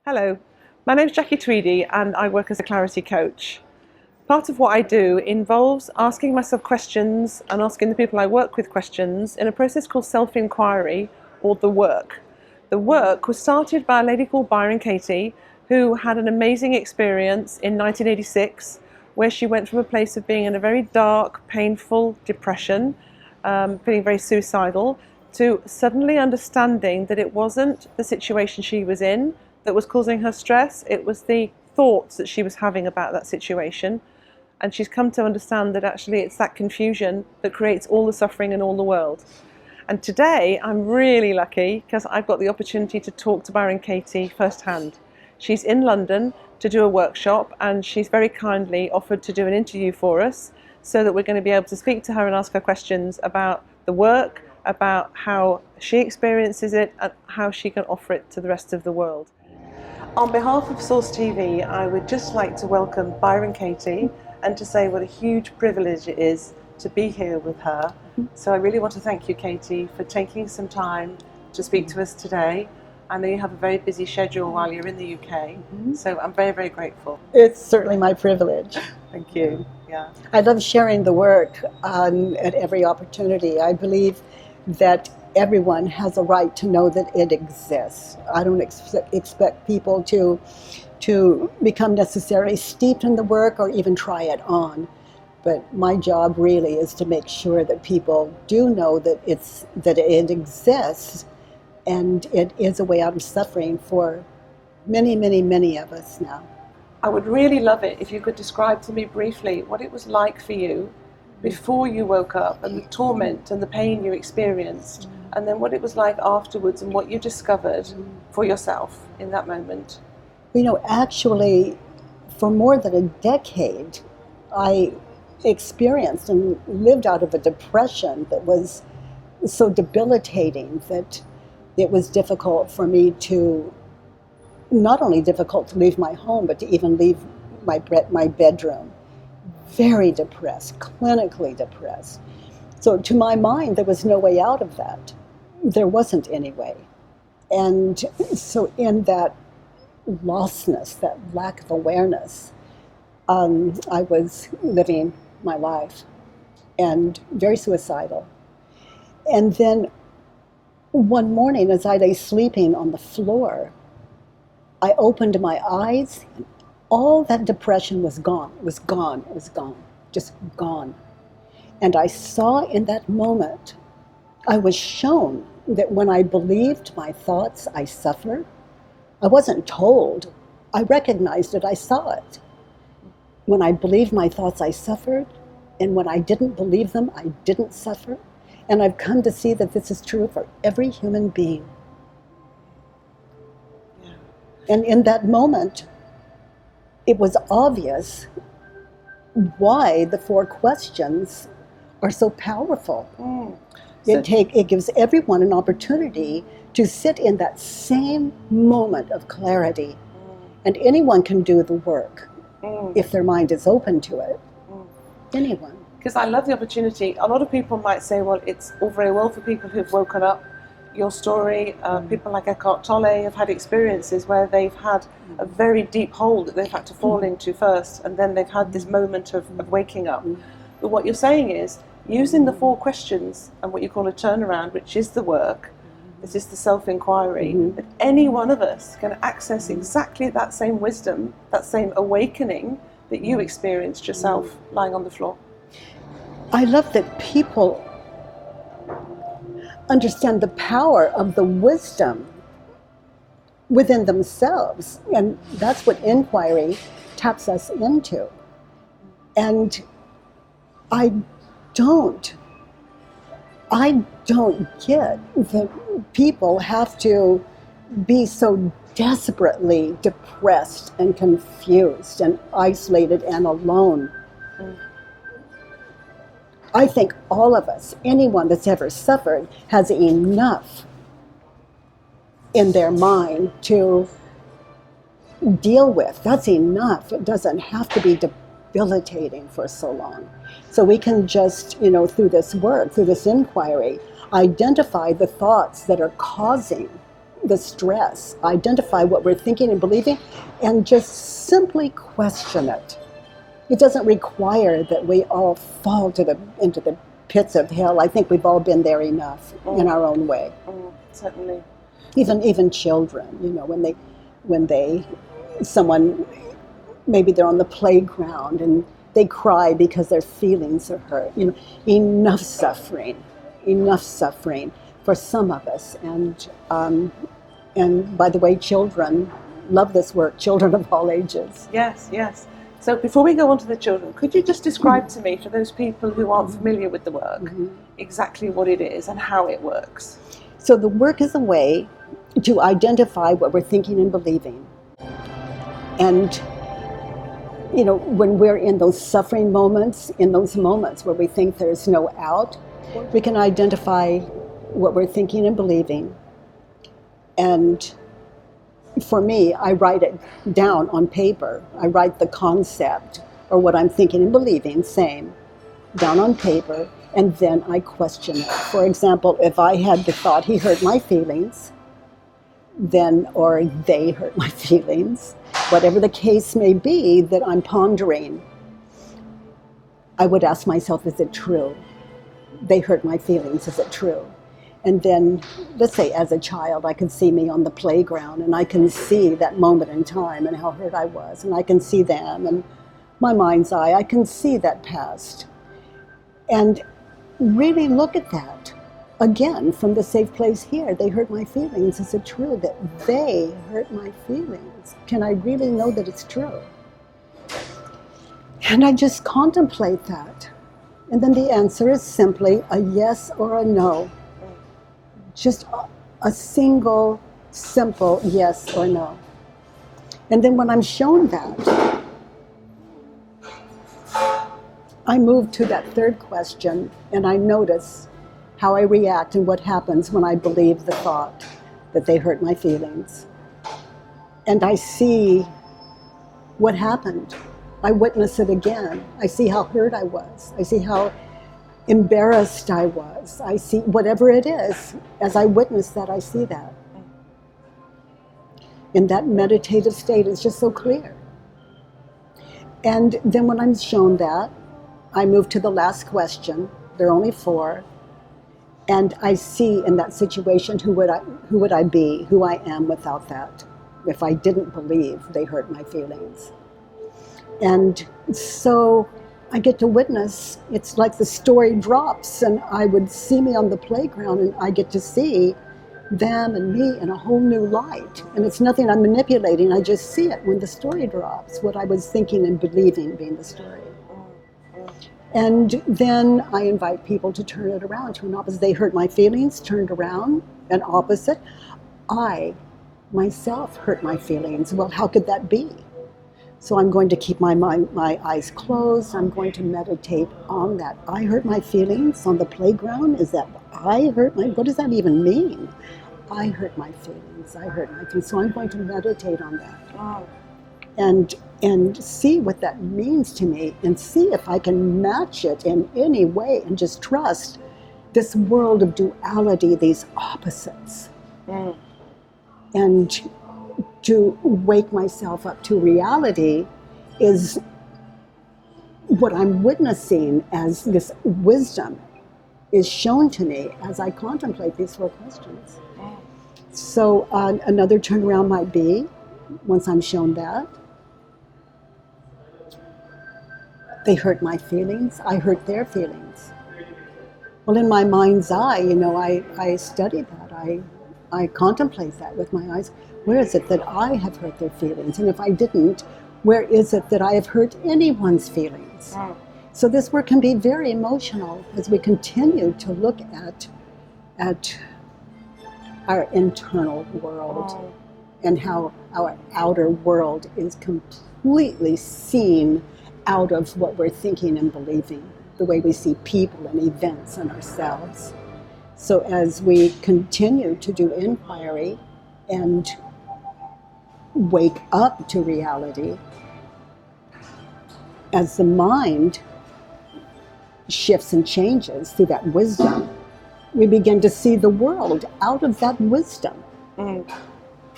Hello, my name's Jackie Tweedie and I work as a clarity coach. Part of what I do involves asking myself questions and asking the people I work with questions in a process called self-inquiry, or the work. The work was started by a lady called Byron Katie, who had an amazing experience in 1986 where she went from a place of being in a very dark, painful depression, feeling very suicidal, to suddenly understanding that it wasn't the situation she was in that was causing her stress, it was the thoughts that she was having about that situation. And she's come to understand that actually it's that confusion that creates all the suffering in all the world. And today I'm really lucky because I've got the opportunity to talk to Byron Katie firsthand. She's in London to do a workshop and she's very kindly offered to do an interview for us so that we're going to be able to speak to her and ask her questions about the work, about how she experiences it and how she can offer it to the rest of the world. On behalf of SourceTV, I would just like to welcome Byron Katie and to say what a huge privilege it is to be here with her. So I really want to thank you, Katie, for taking some time to speak to us today. I know you have a very busy schedule while you're in the UK, so I'm very, very grateful. It's certainly my privilege. Thank you. Yeah. I love sharing the work at every opportunity. I believe that everyone has a right to know that it exists. I don't expect people to become necessarily steeped in the work or even try it on. But my job really is to make sure that people do know that it exists and it is a way out of suffering for many, many, many of us now. I would really love it if you could describe to me briefly what it was like for you before you woke up and the torment and the pain you experienced, and then what it was like afterwards and what you discovered for yourself in that moment. You know, actually, for more than a decade, I experienced and lived out of a depression that was so debilitating that it was difficult for me to, not only difficult to leave my home, but to even leave my bedroom. Very depressed, clinically depressed. So to my mind, there was no way out of that. There wasn't any way. And so in that lostness, that lack of awareness, I was living my life and very suicidal. And then one morning, as I lay sleeping on the floor, I opened my eyes and all that depression was gone. It was gone. It was gone. Just gone. And I saw in that moment, I was shown that when I believed my thoughts, I suffered. I wasn't told. I recognized it. I saw it. When I believed my thoughts, I suffered. And when I didn't believe them, I didn't suffer. And I've come to see that this is true for every human being. Yeah. And in that moment, it was obvious why the 4 questions are so powerful. It gives everyone an opportunity to sit in that same moment of clarity. And anyone can do the work if their mind is open to it. Anyone. Because I love the opportunity. A lot of people might say, well, it's all very well for people who've woken up. Your story, people like Eckhart Tolle have had experiences where they've had a very deep hole that they've had to fall into first, and then they've had this moment of waking up. But what you're saying is, using the 4 questions and what you call a turnaround, which is the work, this is the self-inquiry, that any one of us can access exactly that same wisdom, that same awakening that you experienced yourself lying on the floor. I love that people understand the power of the wisdom within themselves, and that's what inquiry taps us into. And I don't get that people have to be so desperately depressed and confused and isolated and alone. I think all of us, anyone that's ever suffered, has enough in their mind to deal with. That's enough. It doesn't have to be debilitating for so long. So we can just, through this work, through this inquiry, identify the thoughts that are causing the stress, identify what we're thinking and believing, and just simply question it. It doesn't require that we all fall into the pits of hell. I think we've all been there enough in our own way. Certainly. Even children, when someone, maybe they're on the playground and they cry because their feelings are hurt. Enough suffering for some of us. And by the way, children love this work, children of all ages. Yes. So before we go on to the children, could you just describe to me, for those people who aren't familiar with the work, exactly what it is and how it works? So the work is a way to identify what we're thinking and believing. And, when we're in those suffering moments, in those moments where we think there's no out, we can identify what we're thinking and believing. And for me, I write it down on paper. I write the concept, or what I'm thinking and believing, same, down on paper, and then I question it. For example, if I had the thought, he hurt my feelings, or they hurt my feelings, whatever the case may be that I'm pondering, I would ask myself, is it true? They hurt my feelings, is it true? And then, let's say as a child, I can see me on the playground and I can see that moment in time and how hurt I was, and I can see them and my mind's eye, I can see that past. And really look at that. Again, from the safe place here, they hurt my feelings. Is it true that they hurt my feelings? Can I really know that it's true? And I just contemplate that. And then the answer is simply a yes or a no. Just a single, simple yes or no. And then when I'm shown that, I move to that third question and I notice how I react and what happens when I believe the thought that they hurt my feelings. And I see what happened. I witness it again. I see how hurt I was. I see how embarrassed I was. I see whatever it is. As I witness that, I see that. And that meditative state is just so clear. And then when I'm shown that, I move to the last question. There are only 4. And I see in that situation who would I be, who I am without that, if I didn't believe they hurt my feelings. And so I get to witness, it's like the story drops and I would see me on the playground and I get to see them and me in a whole new light. And it's nothing I'm manipulating, I just see it when the story drops, what I was thinking and believing being the story. And then I invite people to turn it around to an opposite. They hurt my feelings, turned around, an opposite. I, myself, hurt my feelings. Well, how could that be? So I'm going to keep my eyes closed. I'm going to meditate on that. I hurt my feelings on the playground. Is that I hurt my, what does that even mean? I hurt my feelings. I hurt my feelings. So I'm going to meditate on that. Wow. And see what that means to me and see if I can match it in any way and just trust this world of duality, these opposites. And to wake myself up to reality is what I'm witnessing as this wisdom is shown to me as I contemplate these 4 questions. So another turnaround might be, once I'm shown that, they hurt my feelings, I hurt their feelings. Well, in my mind's eye, I study that, I contemplate that with my eyes. Where is it that I have hurt their feelings? And if I didn't, where is it that I have hurt anyone's feelings? Wow. So this work can be very emotional as we continue to look at our internal world and how our outer world is completely seen out of what we're thinking and believing, the way we see people and events and ourselves. So as we continue to do inquiry and wake up to reality, as the mind shifts and changes through that wisdom, we begin to see the world out of that wisdom.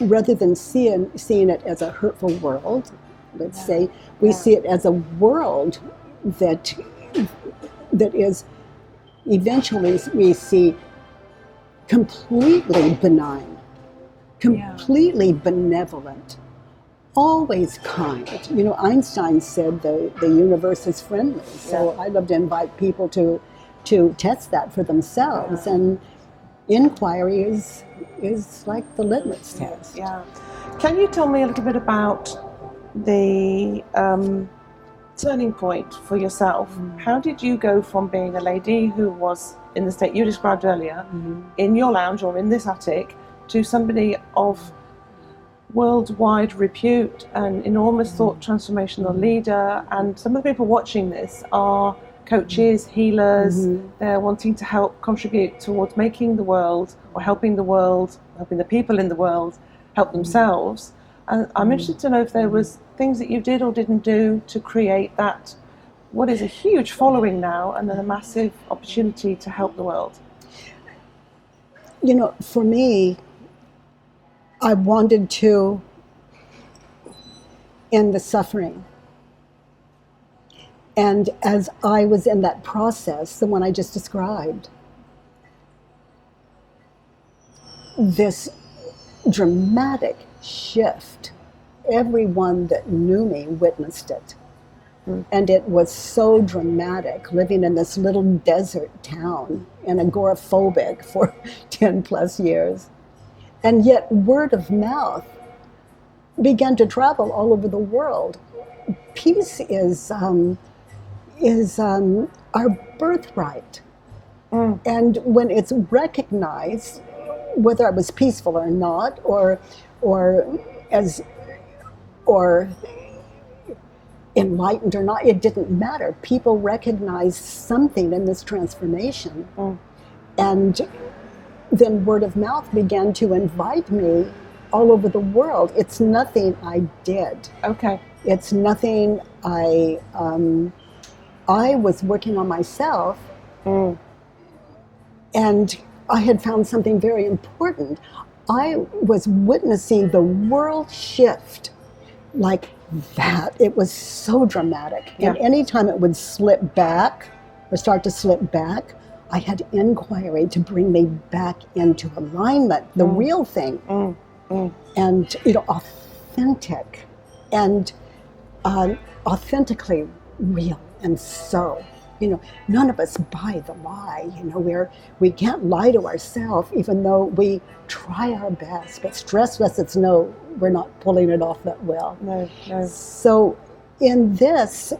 rather than seeing it as a hurtful world, let's say, we see it as a world that is eventually we see completely benign, completely benevolent, always kind. You know, Einstein said the universe is friendly, so I love to invite people to test that for themselves, and inquiry is like the litmus test. Yeah. Can you tell me a little bit about the turning point for yourself? How did you go from being a lady who was in the state you described earlier, in your lounge or in this attic, to somebody of worldwide repute and enormous thought transformational leader? And some of the people watching this are coaches, healers. They're wanting to help contribute towards making the world, or helping the people in the world help themselves. And I'm interested to know if there was things that you did or didn't do to create that, what is a huge following now and a massive opportunity to help the world. You know, for me, I wanted to end the suffering. And as I was in that process, the one I just described, this dramatic shift, everyone that knew me witnessed it. And it was so dramatic, living in this little desert town and agoraphobic for 10 plus years. And yet word of mouth began to travel all over the world. Peace is our birthright. And when it's recognized, whether I was peaceful or not, or enlightened or not, it didn't matter. People recognized something in this transformation. And then word of mouth began to invite me all over the world. It's nothing I did. Okay. It's nothing I was working on myself, and I had found something very important. I was witnessing the world shift like that. It was so dramatic. And anytime it would slip back or start to slip back, I had inquiry to bring me back into alignment, the real thing. And, you know, authentic and authentically real. And so, you know, none of us buy the lie. You know, we can't lie to ourselves, even though we try our best. But stress lessons know we're not pulling it off that well. No. So in this,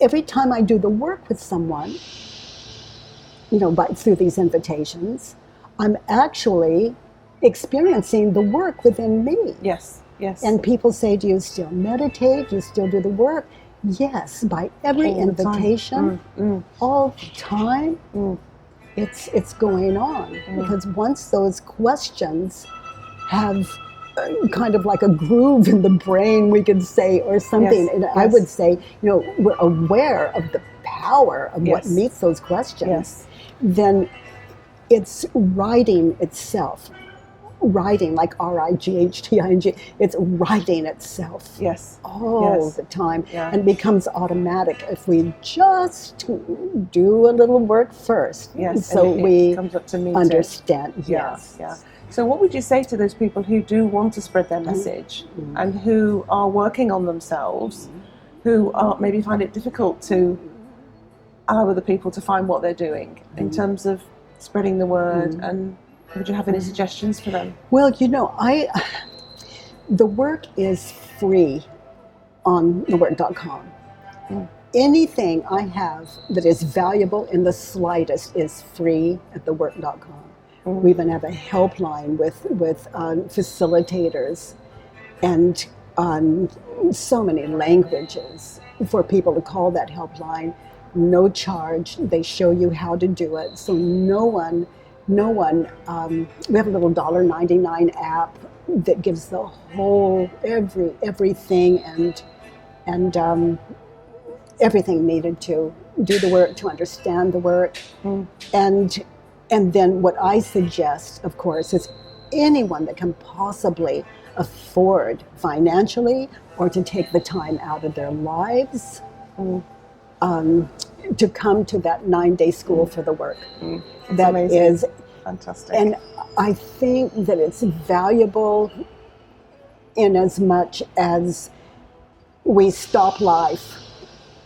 every time I do the work with someone, you know, through these invitations, I'm actually experiencing the work within me. Yes. And people say, do you still meditate? Do you still do the work? Yes, by every invitation, all the time, it's going on. Because once those questions have kind of like a groove in the brain, we could say, or something, and I would say, you know, we're aware of the power of what meets those questions, then it's writing itself. Writing, like R-I-G-H-T-I-N-G, it's writing itself all the time, and becomes automatic if we just do a little work first, so we comes up to meet understand. So what would you say to those people who do want to spread their message and who are working on themselves, who are maybe find it difficult to allow other people to find what they're doing in terms of spreading the word? And would you have any suggestions for them? Well, you know, the work is free on thework.com. Anything I have that is valuable in the slightest is free at thework.com. We even have a helpline with facilitators and so many languages for people to call that helpline. No charge. They show you how to do it. So no one, we have a little $1.99 app that gives the whole, everything and everything needed to do the work, to understand the work. And then what I suggest, of course, is anyone that can possibly afford financially or to take the time out of their lives to come to that 9-day school for the work. That amazing. Is fantastic. And I think that it's valuable in as much as we stop life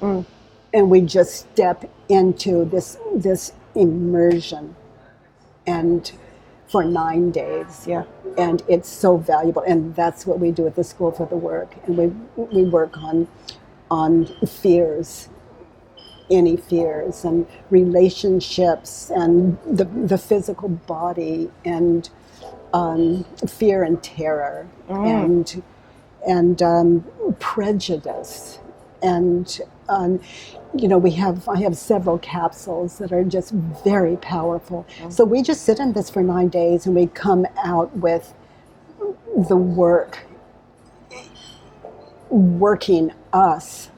and we just step into this immersion and for 9 days. Yeah. And it's so valuable, and that's what we do at the School for the Work. And we work on fears, any fears, and relationships, and the physical body, and fear and terror, and prejudice, and I have several capsules that are just very powerful. So we just sit in this for 9 days, and we come out with the work working us,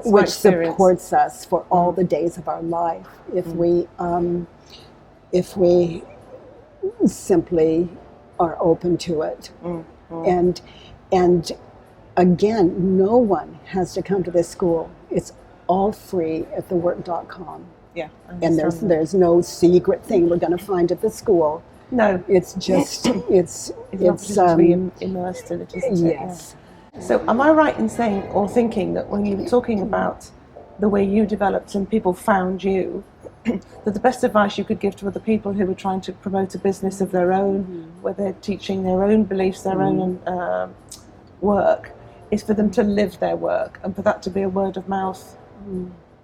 which supports us for all the days of our life if we simply are open to it. And again, no one has to come to this school. It's all free at thework.com. Yeah. And there's no secret thing we're going to find at the school. No. It's just it's to be immersed in it, isn't it? Yes. Yeah. So am I right in saying or thinking that when you were talking about the way you developed and people found you, that the best advice you could give to other people who were trying to promote a business of their own, where they're teaching their own beliefs, their own work, is for them to live their work and for that to be a word of mouth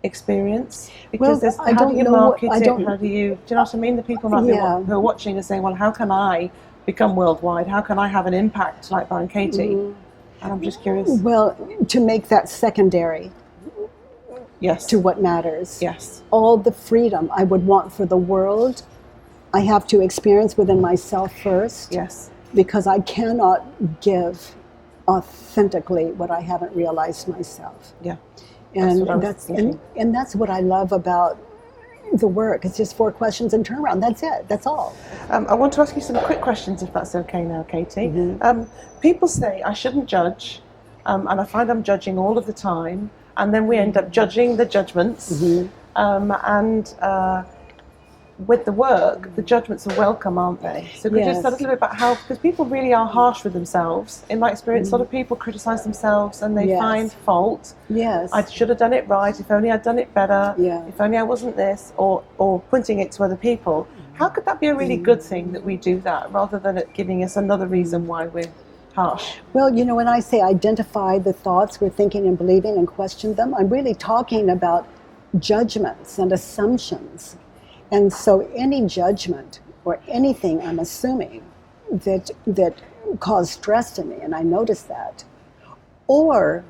experience? Because how do you market it? How do you know what I mean? The people might be who are watching are saying, well, how can I become worldwide? How can I have an impact like Byron Katie? And I'm just curious. Well, to make that secondary to what matters. Yes. All the freedom I would want for the world, I have to experience within myself first. Yes. Because I cannot give authentically what I haven't realized myself. Yeah. And that's what I love about the work. It's just 4 questions and turnaround. That's it. That's all. I want to ask you some quick questions, if that's okay now, Katie. People say I shouldn't judge, and I find I'm judging all of the time, and then we end up judging the judgments. With the work, the judgments are welcome, aren't they? So could you just say a little bit about how, because people really are harsh with themselves. In my experience, a lot of people criticize themselves and they find fault. Yes. I should have done it right, if only I'd done it better, if only I wasn't this, or pointing it to other people. How could that be a really good thing that we do that, rather than it giving us another reason why we're harsh? Well, when I say identify the thoughts we're thinking and believing and question them, I'm really talking about judgments and assumptions. And so any judgment or anything I'm assuming that cause stress to me, and I notice that, or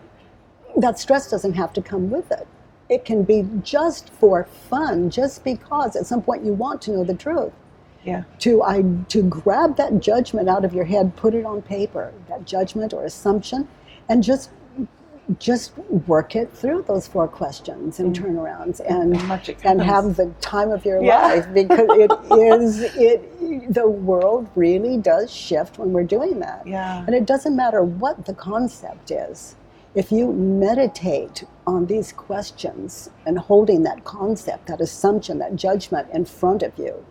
that stress doesn't have to come with it. It can be just for fun, just because at some point you want to know the truth. Yeah. To grab that judgment out of your head, put it on paper, that judgment or assumption, and just work it through those 4 questions and turnarounds and have the time of your life, because the world really does shift when we're doing that. Yeah. And it doesn't matter what the concept is. If you meditate on these questions and holding that concept, that assumption, that judgment in front of you,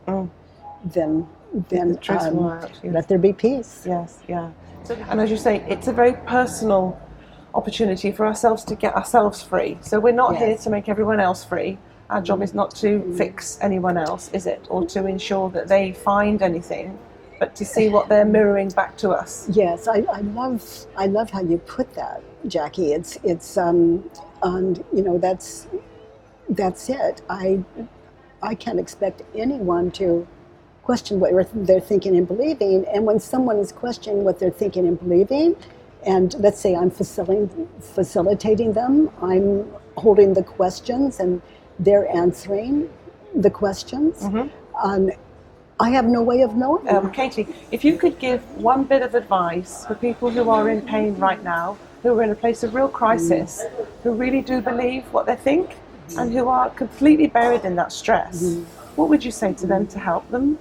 then let there be peace. Yes, yeah. And as you say, it's a very personal opportunity for ourselves to get ourselves free. So we're not here to make everyone else free. Our job is not to fix anyone else, is it? Or to ensure that they find anything, but to see what they're mirroring back to us. Yes, I love how you put that, Jackie. It's that's it. I can't expect anyone to question what they're thinking and believing. And when someone is questioning what they're thinking and believing, and let's say I'm facilitating them, I'm holding the questions and they're answering the questions. I have no way of knowing. Katie, if you could give one bit of advice for people who are in pain right now, who are in a place of real crisis, who really do believe what they think, and who are completely buried in that stress, what would you say to them to help them?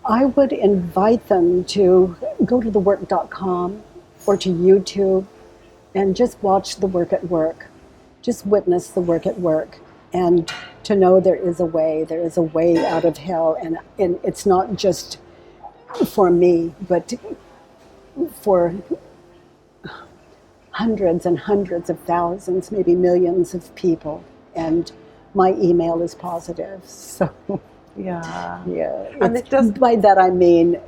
I would invite them to go to thework.com or to YouTube and just watch the work at work. Just witness the work at work, and to know there is a way out of hell, and it's not just for me, but for hundreds and hundreds of thousands, maybe millions of people. And my email is positive, so Yeah. And it does. By that I mean,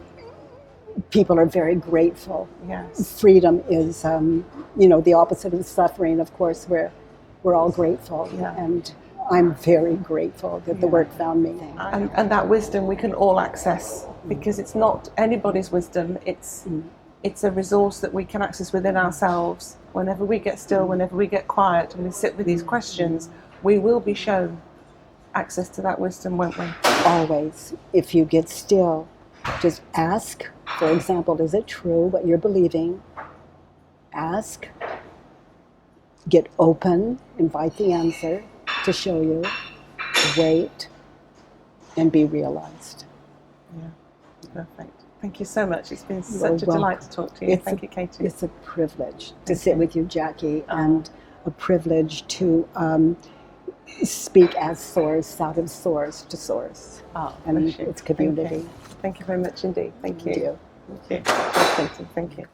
people are very grateful. Yes. Freedom is, the opposite of suffering. Of course, we're all grateful, and I'm very grateful that the work found me. And that wisdom we can all access, because it's not anybody's wisdom. It's a resource that we can access within ourselves. Whenever we get still, whenever we get quiet, and we sit with these questions, we will be shown access to that wisdom, won't we? Always. If you get still, just ask. For example, is it true what you're believing? Ask. Get open. Invite the answer to show you. Wait. And be realized. Yeah. Perfect. Thank you so much. It's been such a delight to talk to you. Thank you, Katie. It's a privilege to sit with you, Jackie, and a privilege to speak as source, out of source to source, and its community. Thank you very much indeed. Thank you. Thank you. Thank you. Thank you.